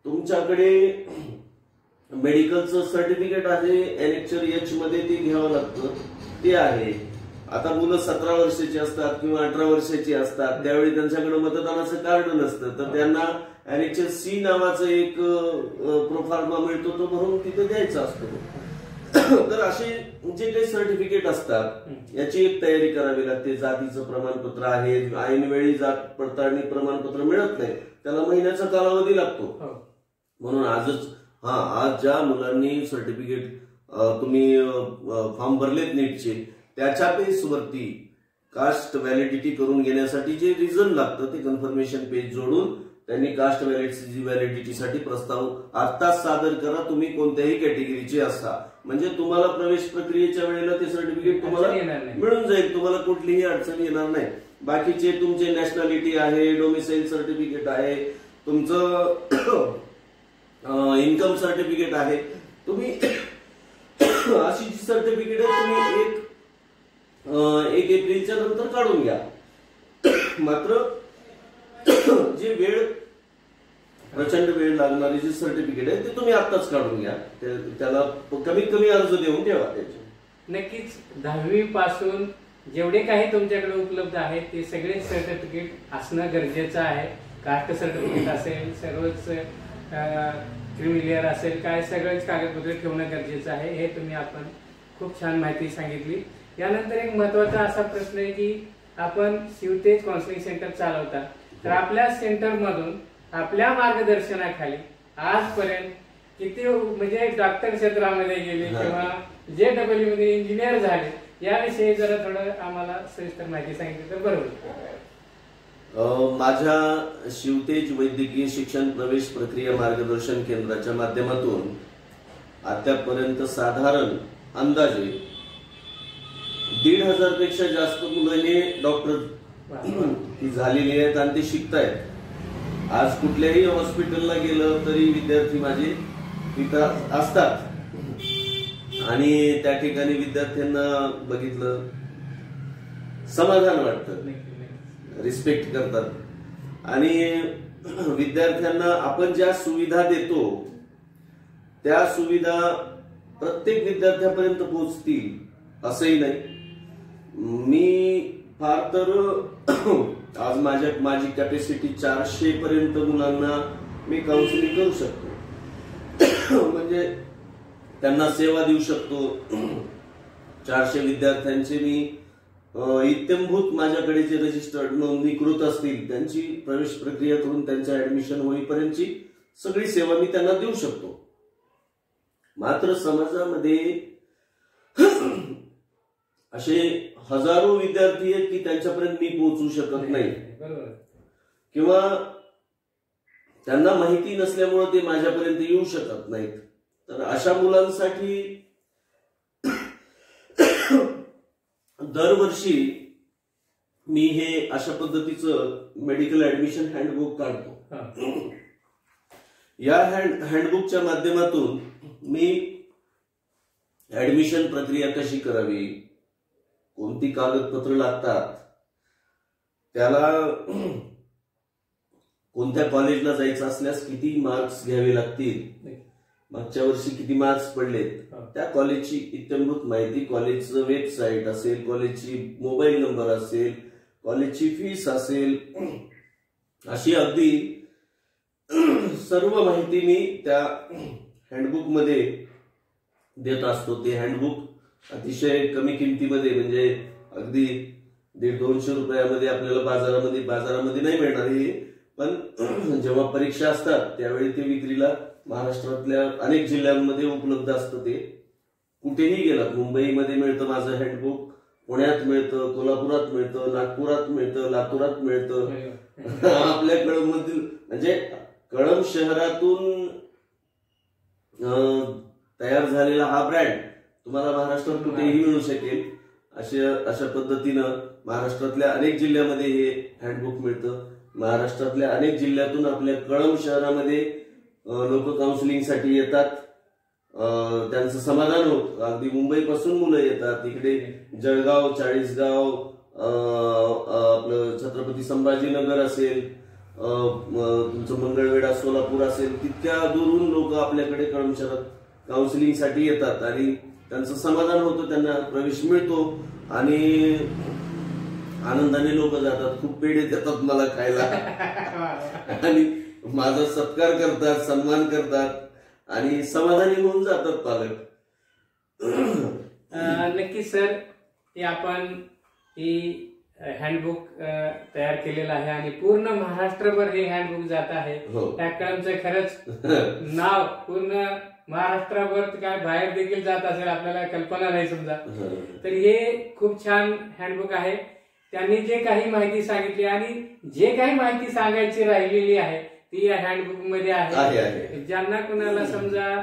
तुमच्याकडे मेडिकलचं सर्टिफिकेट आहे, एनेक्चर H मध्ये ते घ्यावं लागतं, ते आहे. आता मुलं 17 वर्षाची असतात किंवा 18 वर्षाची असतात, त्यावेळी त्यांच्याकडे मतदानाचं कार्ड नसतं, तर त्यांना एनेक्चर C नावाचं एक प्रोफार्मा मिळतो, तो भरून तिथे द्यायचा असतो. तर असे जे काही सर्टिफिकेट असतात याची एक तयारी करावी लागते. जातीचं प्रमाणपत्र आहे, ऐनवेळी जात पडताळणी प्रमाणपत्र मिळत नाही, त्याला महिन्याचा कालावधी लागतो. म्हणून आज ज्या मुलांनी सर्टिफिकेट तुम्ही फॉर्म भरलेत नीटचे, त्याच्या बेसवरती कास्ट व्हॅलिडिटी करून घेण्यासाठी जे रिझन लागतं ते कन्फर्मेशन पेज जोडून त्यांनी कास्ट व्हॅलिडिटीसाठी प्रस्ताव आत्ताच सादर करा. तुम्ही कोणत्याही कॅटेगरीचे असता, म्हणजे तुम्हाला प्रवेश प्रक्रियेच्या वेळेला ते सर्टिफिकेट तुम्हाला मिळून जाईल, तुम्हाला कुठलीही अडचण येणार नाही. बाकीचे तुमचे नॅशनॅलिटी आहे, डोमिसाईल सर्टिफिकेट आहे, तुमचं इन्कम सर्टिफिकेट आहे, तुम्ही अशी जी सर्टिफिकेट आहे तुम्ही 1 एप्रिलच्या नंतर काढून घ्या. मात्र जे प्रचंड वेळ लागणारी जी सर्टिफिकेट आहे ते तुम्ही आत्ताच काढून घ्या. त्याला कमीत कमी अर्ज देऊन ठेवा. त्याचे नक्कीच 10वी पासून जेवढे काही तुमच्याकडे उपलब्ध आहेत ते सगळे सर्टिफिकेट असणं गरजेचं आहे. कास्ट सर्टिफिकेट असेल, सर्वच क्रिमिलियर असेल, काय सगळेच कागदपत्र ठेवणं गरजेचं आहे. हे तुम्ही आपण खूप छान माहिती सांगितली. यानंतर एक महत्वाचा असा प्रश्न आहे की आपण शिवतेज काउन्सिलिंग सेंटर चालवता, तर आपल्या सेंटर मधून आपल्या मार्गदर्शनाखाली आजपर्यंत किती म्हणजे डॉक्टर क्षेत्रामध्ये गेले किंवा JEE मध्ये इंजिनियर झाले, याविषयी जरा थोडं आम्हाला सविस्तर माहिती सांगितली तर बरं होईल. माझ्या शिवतेज वैद्यकीय शिक्षण प्रवेश प्रक्रिया मार्गदर्शन केंद्राच्या माध्यमातून आतापर्यंत साधारण अंदाजे 1,500 पेक्षा जास्त मुलं हे डॉक्टर झालेली आहेत आणि ते शिकतायत. आज कुठल्याही हॉस्पिटलला गेलं तरी विद्यार्थी माझे तिथं असतात आणि त्या ठिकाणी विद्यार्थ्यांना बघितलं समाधान वाटतं, रिस्पेक्ट करतात. आणि विद्यार्थ्यांना आपण ज्या सुविधा देतो त्या सुविधा प्रत्येक विद्यार्थ्यापर्यंत पोहोचतील असंही नाही. मी फार तर आज माझी कॅपॅसिटी 400 पर्यंत मुलांना मी काउन्सिलिंग करू शकतो, म्हणजे त्यांना सेवा देऊ शकतो. 400 विद्यार्थ्यांचे मी इत्यंभूत माझ्याकडे जे रजिस्टर्ड नोंदणीकृत असतील त्यांची प्रवेश प्रक्रिया करून त्यांच्या ऍडमिशन होईपर्यंतची सगळी सेवा मी त्यांना देऊ शकतो. मात्र समाजामध्ये असे हजारो विद्यार्थी आहेत की त्यांच्यापर्यंत मी पोहोचू शकत नाही किंवा त्यांना माहिती नसल्यामुळे ते माझ्यापर्यंत येऊ शकत नाहीत. तर अशा मुलांसाठी दरवर्षी मी हे अशा पद्धतीचं मेडिकल ऍडमिशन हँडबुक काढतो. या हँडबुकच्या माध्यमातून मी ऍडमिशन प्रक्रिया कशी करावी, कोणती कागदपत्र लागतात, त्याला कोणत्या कॉलेजला जायचं असल्यास किती मार्क्स घ्यावे लागतील, मागच्या वर्षी किती मार्क्स पडलेत, त्या कॉलेजची इत्यंभूत माहिती, कॉलेजचं वेबसाईट असेल, कॉलेजची मोबाईल नंबर असेल, कॉलेजची फीस असेल, अशी अगदी सर्व माहिती मी त्या हँडबुक मध्ये देत असतो. ते हँडबुक अतिशय कमी किमतीमध्ये, म्हणजे अगदी 150-200 रुपयामध्ये आपल्याला बाजारामध्ये नाही मिळणार हे, पण जेव्हा परीक्षा असतात त्यावेळी ते विक्रीला महाराष्ट्रातल्या अनेक जिल्ह्यांमध्ये उपलब्ध असतं. ते कुठेही गेलात, मुंबईमध्ये मिळतं माझं हँडबुक, पुण्यात मिळतं, कोल्हापुरात मिळतं, नागपुरात मिळतं, लातुरात मिळतं. आपल्या कळममधील म्हणजे कळम शहरातून तयार झालेला हा ब्रँड तुम्हाला महाराष्ट्रात कुठेही मिळू शकेल. अशा पद्धतीनं महाराष्ट्रातल्या अनेक जिल्ह्यामध्ये हे हँडबुक मिळतं. महाराष्ट्रातल्या अनेक जिल्ह्यातून आपल्या कळम शहरामध्ये लोक काउन्सिलिंगसाठी येतात, त्यांचं समाधान होतं. अगदी मुंबईपासून मुलं येतात इकडे, जळगाव, चाळीसगाव, आपलं छत्रपती संभाजीनगर असेल, तुमचं मंगळवेढा, सोलापूर असेल, तितक्या दूरून लोक आपल्याकडे कर्मचाऱ्यात काउन्सिलिंगसाठी येतात आणि त्यांचं समाधान होतं, त्यांना प्रवेश मिळतो आणि आनंदाने लोक जातात. खूप पेढे देतात मला खायला आणि माझा सत्कार करतात, सन्मान करतात आणि समाधानी होऊन जातात पालक. नक्कीच सर, हे आपण ही हँडबुक तयार केलेलं आहे आणि पूर्ण महाराष्ट्रभर हे हँडबुक जात आहे. त्या कळमचं खरंच नाव पूर्ण महाराष्ट्रावर काय बाहेर देखील जात असेल, आपल्याला कल्पना नाही समजा. तर हे खूप छान हँडबुक आहे. त्यांनी जे काही माहिती सांगितली आणि जे काही माहिती सांगायची राहिलेली आहे ती या हँडबुक मध्ये आहे. ज्यांना कुणाला समजा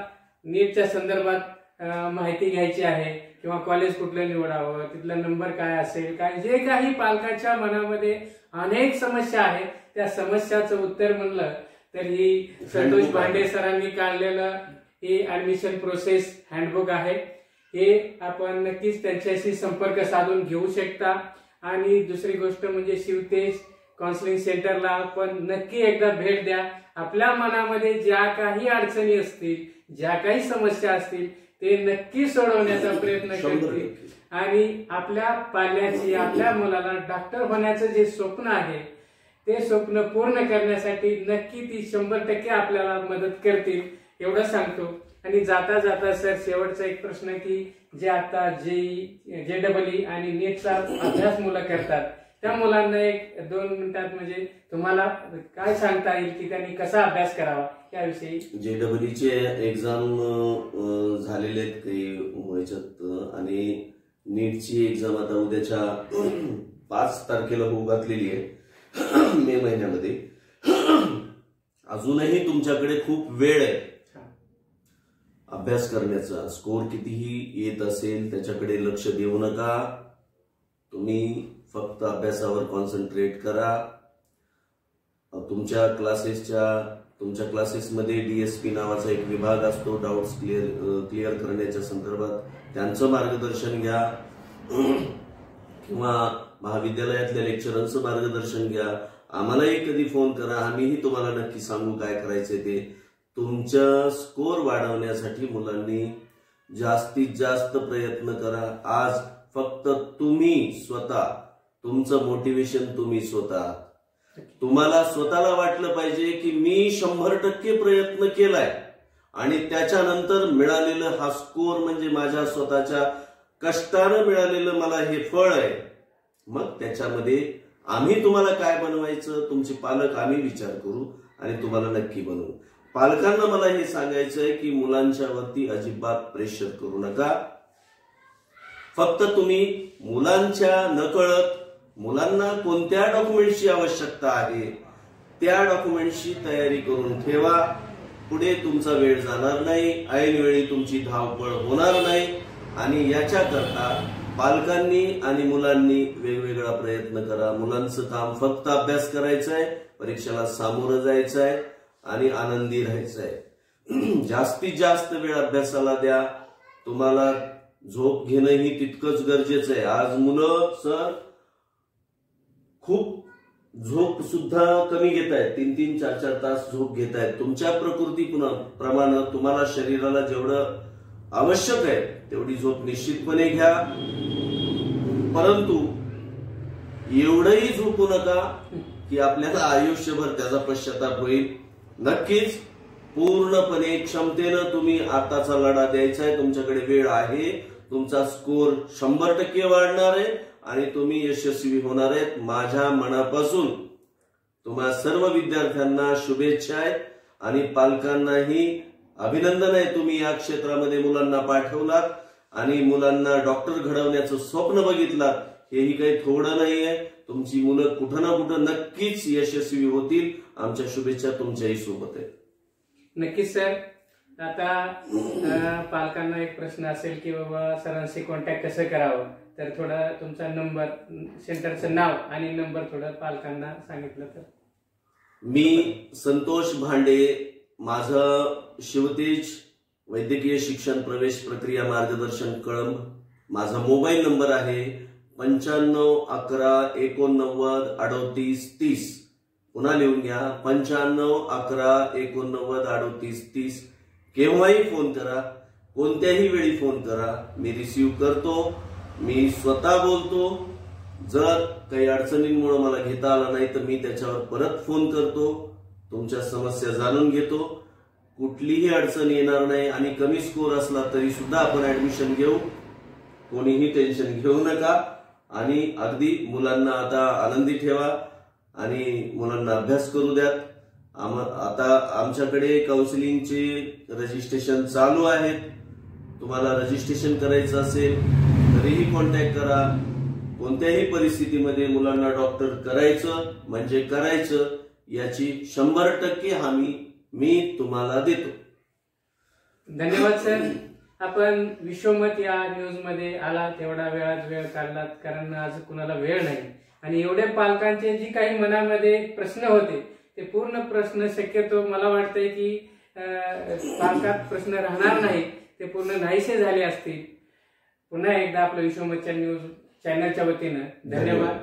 नीटच्या संदर्भात माहिती घ्यायची आहे किंवा कॉलेज कुठलं निवडावं, तिथला नंबर काय असेल, काय जे काही पालकाच्या मनामध्ये अनेक समस्या आहेत, त्या समस्याचं उत्तर म्हणलं तर ही संतोष भांडे सरांनी काढलेलं हे ऍडमिशन प्रोसेस हँडबुक आहे. हे आपण नक्कीच त्यांच्याशी संपर्क साधून घेऊ शकता. आणि दुसरी गोष्ट म्हणजे शिवतेज काउन्सिलिंग सेंटरला आपण नक्की एकदा भेट द्या. आपल्या मनामध्ये ज्या काही अडचणी असतील, ज्या काही समस्या असतील ते नक्की सोडवण्याचा प्रयत्न करतील आणि आपल्या पाल्याची, आपल्या मुलाला डॉक्टर होण्याचं जे स्वप्न आहे ते स्वप्न पूर्ण करण्यासाठी नक्की ती 100% आपल्याला मदत करतील एवढं सांगतो. आणि जाता जाता सर शेवटचा एक प्रश्न की जे आता JEE आणि नीटचा अभ्यास मुलं करतात त्या मुलांना 1-2 मिनिटात म्हणजे तुम्हाला काय सांगता येईल की त्यांनी कसा अभ्यास करावा याविषयी? JEE एक्झाम झालेले आहेत काही ह्याच्यात आणि नीटची एक्झाम आता उद्याच्या 5 तारखेला होऊ घातलेली आहे मे महिन्यामध्ये. अजूनही तुमच्याकडे खूप वेळ आहे अभ्यास करण्याचा. स्कोर कितीही येत असेल त्याच्याकडे लक्ष देऊ नका. तुम्ही फक्त अभ्यासावर कॉन्सन्ट्रेट करा. तुमच्या क्लासेसमध्ये DSP नावाचा एक विभाग असतो, डाऊट्स क्लिअर करण्याच्या संदर्भात, त्यांचं मार्गदर्शन घ्या किंवा महाविद्यालयातल्या लेक्चरांचं मार्गदर्शन घ्या. आम्हालाही कधी फोन करा, आम्हीही तुम्हाला नक्की सांगू काय करायचंय ते. तुमचा स्कोर वाढवण्यासाठी मुलांनी जास्तीत जास्त प्रयत्न करा. आज फक्त तुम्ही स्वतः, तुमचं मोटिवेशन तुम्ही स्वतः. तुम्हाला स्वतःला वाटलं पाहिजे की मी 100% प्रयत्न केलाय आणि त्याच्यानंतर मिळालेलं हा स्कोर म्हणजे माझ्या स्वतःच्या कष्टानं मिळालेलं मला हे फळ आहे. मग त्याच्यामध्ये आम्ही तुम्हाला काय बनवायचं, तुमचे पालक आम्ही विचार करू आणि तुम्हाला नक्की बनवू. पालकांना मला हे सांगायचंय की मुलांच्या वरती अजिबात प्रेशर करू नका. फक्त तुम्ही मुलांच्या नकळत मुलांना कोणत्या डॉक्युमेंट्सची आवश्यकता आहे त्या डॉक्युमेंट्सची तयारी करून ठेवा. पुढे तुमचा वेळ जाणार नाही, ऐनवेळी तुमची धावपळ होणार नाही आणि याच्याकरता पालकांनी आणि मुलांनी वेगवेगळा प्रयत्न करा. मुलांचं काम फक्त अभ्यास करायचंय, परीक्षेला सामोरं जायचंय आणि आनंदी राहायचंय. जास्तीत जास्त वेळ अभ्यासाला द्या. तुम्हाला झोप घेणंही तितकंच गरजेचं आहे. आज मुलं सर खूप झोप सुद्धा कमी घेत आहेत, 3-3, 4-4 तास झोप घेत आहेत. तुमच्या प्रकृती प्रमाणे तुम्हाला शरीराला जेवढं आवश्यक आहे तेवढी झोप निश्चितपणे घ्या. परंतु एवढंही झोपू नका की आपल्याला आयुष्यभर त्याचा पश्चाताप होईल. नक्कीच पूर्णपणे क्षमतेनं तुम्ही आताचा लढा द्यायचा आहे. तुमच्याकडे वेळ आहे. तुमचा स्कोर 100% वाढणार आहे आणि तुम्ही यशस्वी होणार आहेत. माझ्या मनापासून तुम्हा सर्व विद्यार्थ्यांना शुभेच्छा आहेत आणि पालकांनाही अभिनंदन आहे. तुम्ही या क्षेत्रामध्ये मुलांना पाठवलात आणि मुलांना डॉक्टर घडवण्याचं स्वप्न बघितलात. हेही काही थोडं नाहीये. तुमची मुलं कुठं ना कुठं नक्कीच यशस्वी होतील. आमच्या शुभेच्छा तुमच्याही सोबत आहेत. नक्कीच सर. आता पालकांना एक प्रश्न असेल की बाबा सरांशी कॉन्टॅक्ट कसं करावं, तर थोडा तुमचा नंबर, सेंटरचं नाव आणि नंबर थोडं पालकांना सांगितलं तर. मी संतोष भांडे माझं शिवतेज वैद्यकीय शिक्षण प्रवेश प्रक्रिया मार्गदर्शन कळंब. माझा मोबाईल नंबर आहे 9511893830. पुन्हा लिहून घ्या 9511893830. केव्हाही फोन करा, कोणत्याही वेळी फोन करा, मी रिसीव्ह करतो, मी स्वतः बोलतो. जर काही अडचणींमुळे मला घेता आला नाही तर मी त्याच्यावर परत फोन करतो, तुमच्या समस्या जाणून घेतो. कुठलीही अडचण येणार नाही आणि कमी स्कोर असला तरी सुद्धा आपण ऍडमिशन घेऊ, कोणीही टेन्शन घेऊ नका. आणि अगदी मुलांना आता आनंदी ठेवा आणि मुलांना अभ्यास करू द्यात. आता आमच्याकडे काउन्सिलिंगचे रजिस्ट्रेशन चालू आहेत. तुम्हाला रजिस्ट्रेशन करायचं असेल तरीही कॉन्टॅक्ट करा. कोणत्याही परिस्थितीमध्ये मुलांना डॉक्टर करायचं म्हणजे करायचं याची 100% हमी मी तुम्हाला देतो. धन्यवाद सर. आपण विश्वमत या न्यूज मध्ये आला तेवढा वेळ काढलात, कारण आज कुणाला वेळ नाही आणि एवढे पालकांचे जी काही मनामध्ये प्रश्न होते ते पूर्ण प्रश्न शक्यतो मला वाटतंय की पालकात प्रश्न राहणार नाही, ते पूर्ण नाहीसे झाले असतील. पुन्हा एकदा आपल्या विश्वमतच्या न्यूज चॅनलच्या वतीनं धन्यवाद.